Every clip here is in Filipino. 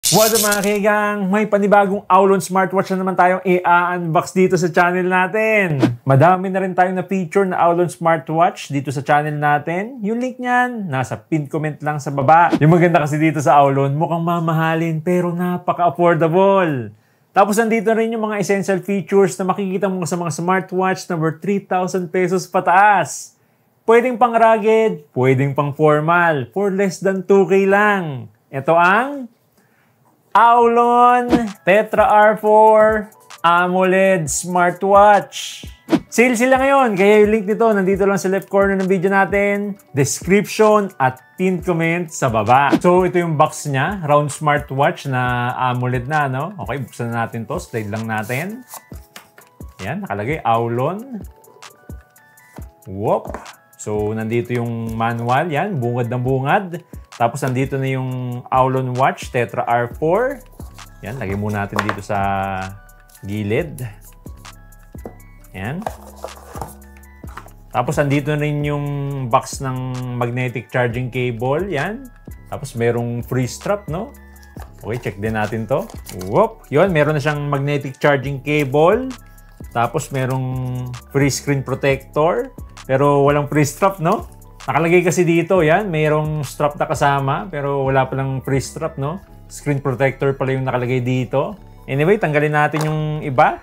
What's up mga kaigang? May panibagong Aulon smartwatch na naman tayong i-unbox dito sa channel natin. Madami na rin tayong na-feature na Aulon smartwatch dito sa channel natin. Yung link niyan, nasa pinned comment lang sa baba. Yung maganda kasi dito sa Aulon, mukhang mamahalin pero napaka-affordable. Tapos nandito rin yung mga essential features na makikita mo sa mga smartwatch na worth 3,000 pesos pataas. Pwedeng pang rugged, pwedeng pang formal, for less than 2K lang. Ito ang Aulon Tetra R4 AMOLED Smartwatch. Sale sila ngayon, kaya yung link nito nandito lang sa left corner ng video natin, description at pinned comment sa baba. So ito yung box niya, round smartwatch na AMOLED na, no? Okay, buksan na natin to, slide lang natin. Yan, nakalagay Aulon. Whoop. So nandito yung manual, yan, bungad ng bungad. Tapos nandito na yung Aulon Watch Tetra R4. Yan, lagay muna natin dito sa gilid. Yan. Tapos nandito rin yung box ng magnetic charging cable. Yan. Tapos merong free strap, no? Okay, check din natin to. Whoop! Yun, meron na siyang magnetic charging cable. Tapos merong free screen protector. Pero walang free strap, no? Nakalagay kasi dito, yan, mayroong strap na kasama, pero wala palang free strap, no? Screen protector pala yung nakalagay dito. Anyway, tanggalin natin yung iba.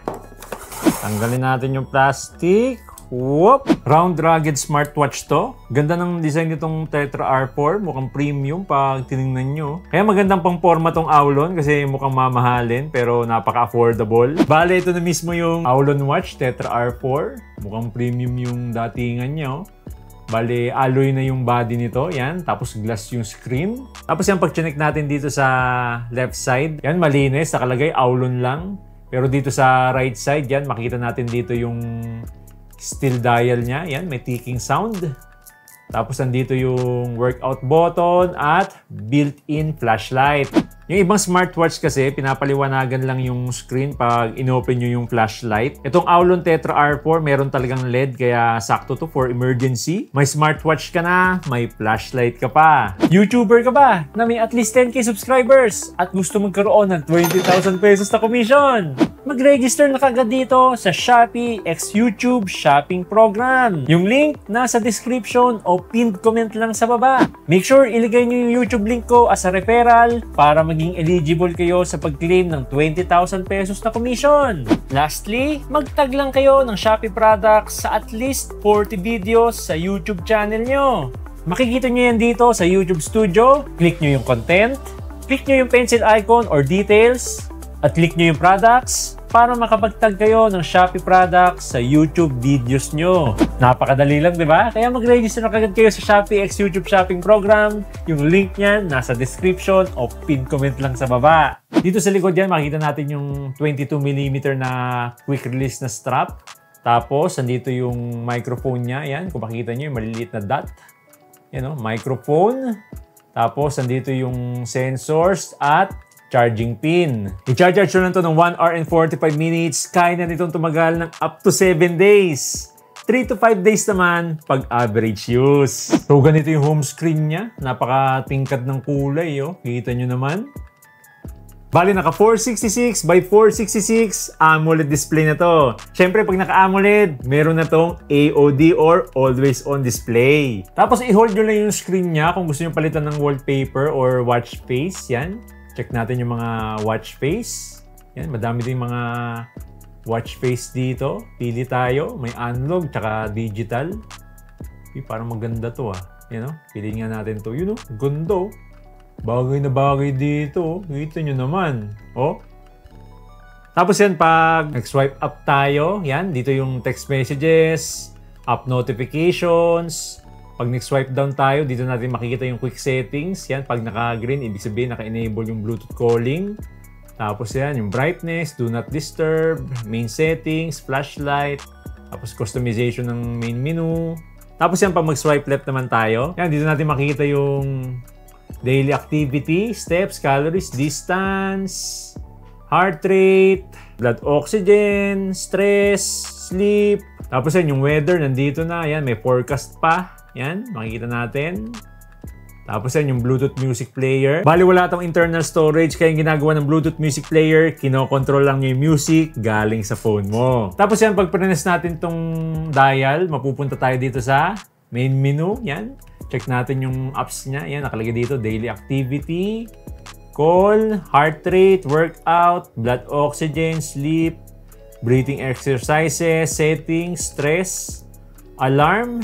Tanggalin natin yung plastic. Whoop! Round rugged smartwatch to. Ganda ng design nitong Tetra R4. Mukhang premium pag tinignan nyo. Kaya magandang pang forma tong Aulon kasi mukhang mamahalin pero napaka-affordable. Bale, ito na mismo yung Aulon Watch Tetra R4. Mukhang premium yung datingan nyo. Bale, alloy na yung body nito. Yan. Tapos glass yung screen. Tapos yan, pag-check natin dito sa left side. Yan, malinis. Nakalagay Aulon lang. Pero dito sa right side, yan, makikita natin dito yung steel dial niya. Yan, may ticking sound. Tapos nandito yung workout button at built-in flashlight. Yung ibang smartwatch kasi, pinapaliwanagan lang yung screen pag inopen nyo yung flashlight. Itong Aulon Tetra R4, meron talagang LED kaya sakto to for emergency. May smartwatch ka na, may flashlight ka pa. YouTuber ka ba na may at least 10K subscribers at gusto magkaroon ng 20,000 pesos na commission? Mag-register na kagad dito sa Shopee x YouTube Shopping Program. Yung link nasa description o pinned comment lang sa baba. Make sure ilagay nyo yung YouTube link ko as a referral para maging eligible kayo sa pag-claim ng 20,000 pesos na commission. Lastly, magtag lang kayo ng Shopee products sa at least 40 videos sa YouTube channel nyo. Makikita nyo yan dito sa YouTube Studio. Click nyo yung content, click nyo yung pencil icon or details, at click nyo yung products para makapagtag kayo ng Shopee products sa YouTube videos nyo. Napakadali lang, di ba? Kaya mag-register na kagad kayo sa Shopee x YouTube Shopping Program. Yung link niyan nasa description o pinned comment lang sa baba. Dito sa likod yan, makikita natin yung 22mm na quick release na strap. Tapos, nandito yung microphone niya. Yan, kung makikita nyo yung maliliit na dot. Yan o, microphone. Tapos, nandito yung sensors at charging pin. I-charge nyo lang to ng 1 hour and 45 minutes. Kaya na nitong tumagal ng up to 7 days. 3 to 5 days naman pag average use. So, ganito yung home screen niya. Napaka-tingkad ng kulay. Oh. Kita nyo naman. Bali, naka 466 by 466 AMOLED display na to. Siyempre, pag naka-AMOLED, meron na tong AOD or Always On Display. Tapos, i-hold nyo lang yung screen niya kung gusto nyo palitan ng wallpaper or watch face. Yan. Check natin yung mga watch face. Yan, madami din mga watch face dito. Pili tayo. May analog tsaka digital. Okay, parang maganda to ah. Yan o. Piliin nga natin to. Yun o. Ganda o. Bagay na bagay dito. Kita nyo naman. O. Tapos yan, pag nag-swipe up tayo. Yan. Dito yung text messages. App notifications. Pag nag-swipe down tayo, dito natin makikita yung quick settings. Yan, pag naka-green, ibig sabihin naka-enable yung Bluetooth calling. Tapos yan, yung brightness, do not disturb, main settings, flashlight. Tapos customization ng main menu. Tapos yan, pag mag-swipe left naman tayo. Yan, dito natin makikita yung daily activity, steps, calories, distance, heart rate, blood oxygen, stress, sleep. Tapos yan, yung weather, nandito na. Yan, may forecast pa. Yan, makikita natin. Tapos yan, yung Bluetooth music player. Bali, wala itong internal storage, kaya yung ginagawa ng Bluetooth music player, kinokontrol lang niya yung music galing sa phone mo. Tapos yan, pag press natin tong dial, mapupunta tayo dito sa main menu. Yan. Check natin yung apps niya. Yan, nakalagay dito, daily activity, call, heart rate, workout, blood oxygen, sleep, breathing exercises, settings, stress, alarm.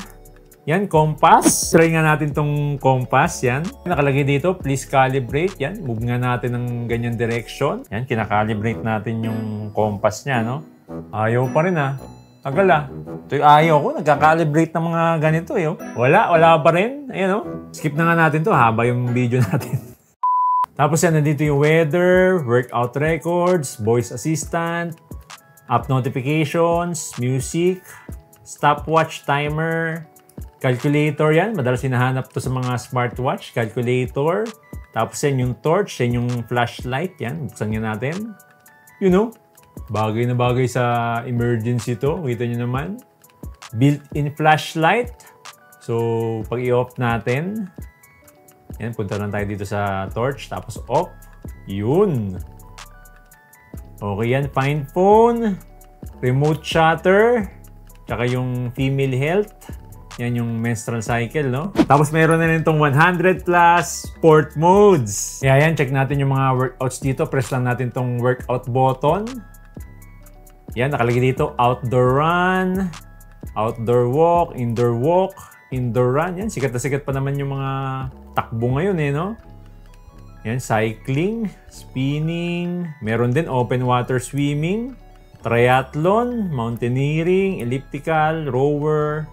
Yan, compass. Try nga natin tong compass. Yan. Nakalagay dito, please calibrate. Yan, move nga natin ng ganyan direction. Yan, kinakalibrate natin yung compass niya, no? Ayaw pa rin, ha? Tagal, ha? Ito yung ayaw ko. Nagka-calibrate ng mga ganito, eh. Wala pa rin. Ayan, no? Skip na nga natin to. Haba yung video natin. Tapos yan, nandito yung weather, workout records, voice assistant, app notifications, music, stopwatch, timer, calculator. Yan, madalas hinahanap to sa mga smartwatch, calculator. Tapos yan yung torch, yan yung flashlight. Yan, buksan nga natin. You know, bagay na bagay sa emergency to. Kita nyo naman. Built-in flashlight. So, pag i-off natin, yan, punta lang tayo dito sa torch. Tapos off. Yun. Okay yan, find phone, remote shutter, tsaka yung female health. Yan yung menstrual cycle, no? Tapos meron na rin itong 100 plus sport modes. Kaya yan, check natin yung mga workouts dito. Press lang natin itong workout button. Yan, nakalagay dito, outdoor run, outdoor walk, indoor run. Yan, sikat na sikat pa naman yung mga takbo ngayon, eh, no? Yan, cycling, spinning, meron din open water swimming, triathlon, mountaineering, elliptical, rower,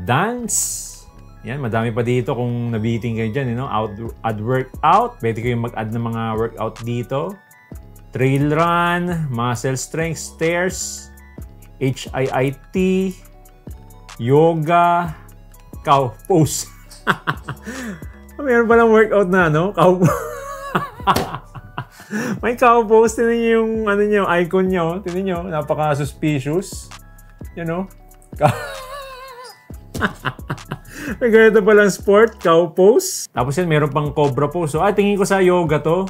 dance. Yan, madami pa dito kung nabiting kayo dyan, you know? Add workout. Pwede kayong mag-add ng mga workout dito. Trail run, muscle strength, stairs, HIIT, yoga, cow pose. Mayroon palang workout na, no? Cow May cow pose. Tinan nyo yung ano nyo, icon nyo. Tinan nyo, napaka-suspicious. You know? May ganito palang sport, cow pose. Tapos yan, meron pang cobra pose. So, tingin ko sa yoga to.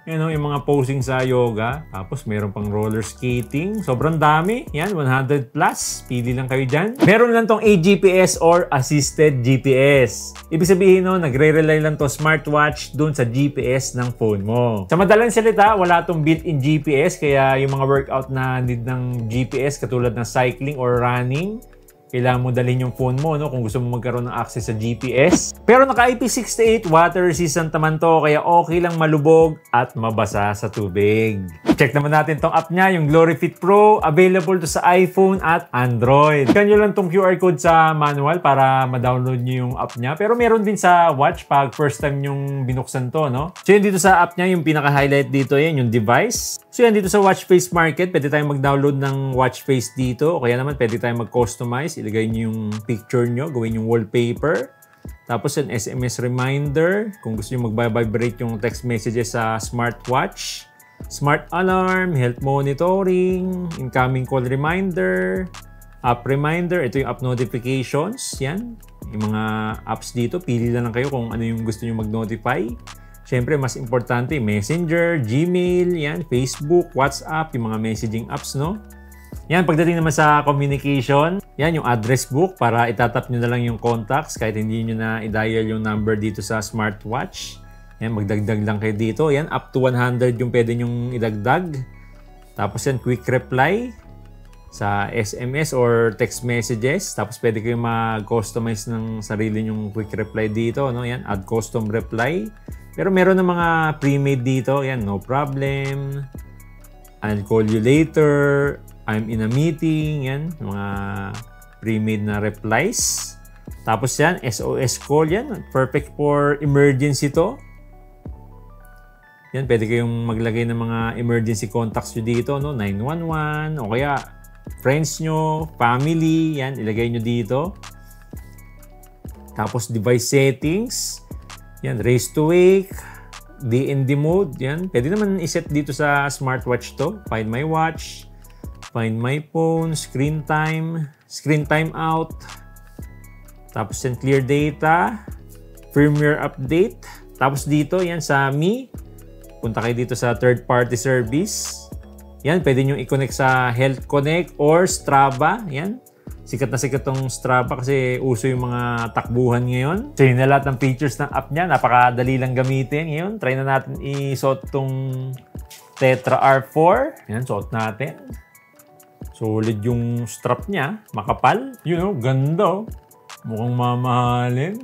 You know, yung mga posing sa yoga. Tapos meron pang roller skating. Sobrang dami. Yan, 100 plus. Pili lang kayo dyan. Meron lang tong AGPS or Assisted GPS. Ibig sabihin, no, nagre-rely lang to smartwatch dun sa GPS ng phone mo. Sa madalang salita, wala tong built-in GPS. Kaya yung mga workout na need ng GPS, katulad ng cycling or running, kailangan mo dalhin yung phone mo, no, kung gusto mo magkaroon ng access sa GPS. Pero naka IP68 water resistant naman to, kaya okay lang malubog at mabasa sa tubig. Check naman natin tong app niya, yung GloryFit Pro. Available to sa iPhone at Android. Scan nyo lang tong QR code sa manual para ma-download nyo yung app niya. Pero meron din sa watch pag first time yung binuksan to, no? So yun, dito sa app niya, yung pinaka-highlight dito, yan, yung device. So yan, dito sa Watch Face Market, pwede tayong mag-download ng watch face dito. O kaya naman, pwede tayong mag-customize. Ilagay nyo yung picture nyo, gawin yung wallpaper. Tapos yung SMS reminder, kung gusto nyo mag-vibrate yung text messages sa smartwatch. Smart alarm, health monitoring, incoming call reminder, app reminder. Ito yung app notifications. Yan, yung mga apps dito. Pili lang kayo kung ano yung gusto nyo mag-notify. Siyempre, mas importante, Messenger, Gmail, yan, Facebook, WhatsApp, yung mga messaging apps, no? Yan, pagdating naman sa communication, yan, yung address book para itatap nyo na lang yung contacts kahit hindi nyo na i-dial yung number dito sa smartwatch. Yan, magdagdag lang kayo dito. Yan, up to 100 yung pwede nyong idagdag. Tapos yan, quick reply sa SMS or text messages. Tapos pwede kayo mag-customize ng sarili nyong quick reply dito, no? Yan, add custom reply. Pero meron na mga pre-made dito. Yan, no problem. I'll call you later. I'm in a meeting. Yan, mga pre-made na replies. Tapos yan, SOS call. Yan, perfect for emergency to. Yan, pwede kayong maglagay ng mga emergency contacts nyo dito, no? 911 o kaya friends nyo, family. Yan, ilagay nyo dito. Tapos device settings. Yan, raise to wake, DND mode, yan. Pwede naman iset dito sa smartwatch to. Find my watch, find my phone, screen time out. Tapos yan, clear data, firmware update. Tapos dito, yan sa Mi. Punta kayo dito sa third party service. Yan, pwede nyo i-connect sa Health Connect or Strava. Yan. Sikat na sikat tong Strava kasi uso yung mga takbuhan ngayon. So yun na lahat ng features ng app niya. Napakadali lang gamitin. Ngayon, try na natin isuot tong Tetra R4. Yan, suot natin. Solid yung strap niya. Makapal. You know, ganda. Mukhang mamahalin.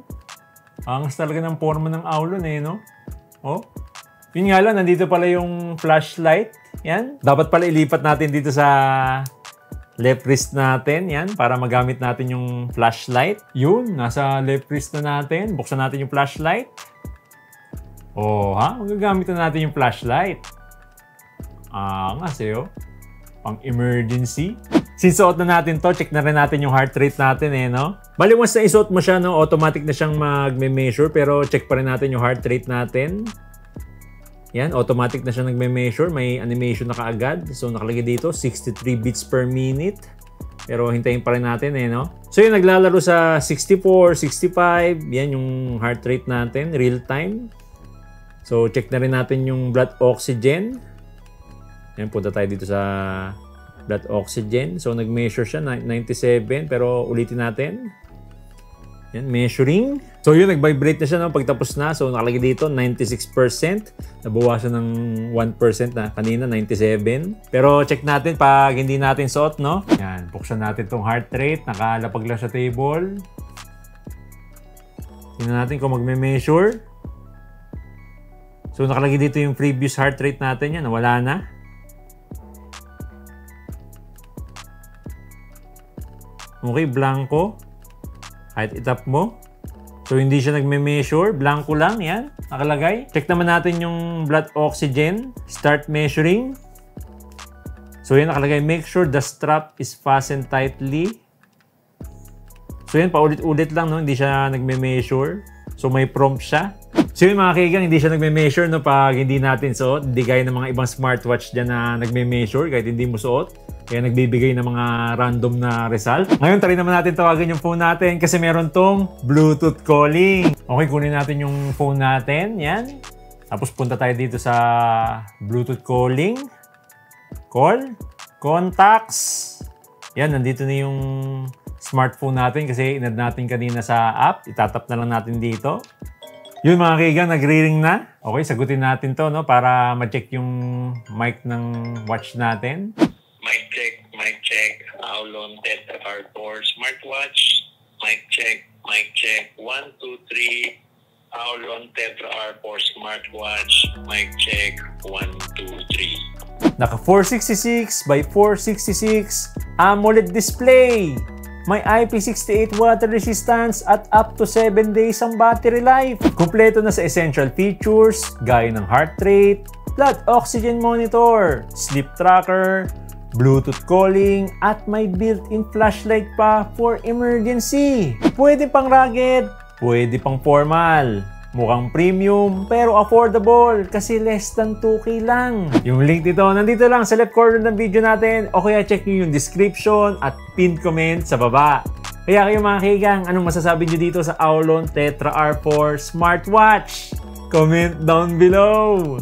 Angas talaga ng forma ng Aulon eh, no? Oh. Yun nga lang, nandito pala yung flashlight. Yan. Dapat pala ilipat natin dito sa left wrist natin, yan, para magamit natin yung flashlight. Yun, nasa left wrist na natin. Buksan natin yung flashlight. Oh, ha? Magagamit na natin yung flashlight. Nga sa'yo. Pang emergency. Since suot na natin to, check na rin natin yung heart rate natin eh, no? Bali, once na isuot mo siya, no, automatic na siyang magme-measure, pero check pa rin natin yung heart rate natin. Yan, automatic na siya nagme-measure. May animation na kaagad. So, nakalagay dito, 63 beats per minute. Pero, hintayin pa rin natin eh, no? So, yun, naglalaro sa 64, 65. Yan, yung heart rate natin, real time. So, check na rin natin yung blood oxygen. Yan, punta tayo dito sa blood oxygen. So, nag-measure siya, 97. Pero, ulitin natin. Yan, measuring. So yun, nag-vibrate na siya no, pagtapos na. So nakalagay dito, 96%. Nabawasan ng 1% na. Kanina, 97. Pero check natin pag hindi natin suot, no? Yan, buksan natin tong heart rate. Nakalapag lang sa table. Tingnan natin kung magme-measure. So nakalagay dito yung previous heart rate natin. Yan, nawala na. Okay, blanco. Kahit itap mo. So, hindi siya nagme-measure. Blanco lang. Yan. Nakalagay. Check naman natin yung blood oxygen. Start measuring. So, yan. Nakalagay. Make sure the strap is fastened tightly. So, yan. Paulit-ulit lang. No? Hindi siya nagme-measure. So, may prompt siya. So, yun mga kaigang. Hindi siya nagme-measure no? Pag hindi natin suot. Hindi gaya ng mga ibang smartwatch dyan na nagme-measure kahit hindi mo suot. Kaya nagbibigay ng mga random na result. Ngayon, try naman natin tawagan yung phone natin kasi meron tong Bluetooth calling. Okay, kunin natin yung phone natin. Yan. Tapos punta tayo dito sa Bluetooth calling. Call. Contacts. Yan, nandito na yung smartphone natin kasi inad natin kanina sa app. Itatap na lang natin dito. Yun mga kaigan, nagre-ring na. Okay, sagutin natin to no, para ma-check yung mic ng watch natin. Mic check, Aulon Tetra R4 smartwatch. Mic check, 1, 2, 3. Aulon Tetra R4 smartwatch. Mic check, 1, 2, 3. Naka 466 by 466 AMOLED display. May IP68 water resistance at up to 7 days ang battery life. Kumpleto na sa essential features gaya ng heart rate, blood oxygen monitor, sleep tracker, Bluetooth calling, at may built-in flashlight pa for emergency. Pwede pang rugged, pwede pang formal. Mukhang premium pero affordable kasi less than 2K lang. Yung link nito nandito lang sa left corner ng video natin o kaya check nyo yung description at pinned comment sa baba. Kaya kayo mga kaigang, anong masasabi nyo dito sa Aulon Tetra R4 smartwatch? Comment down below!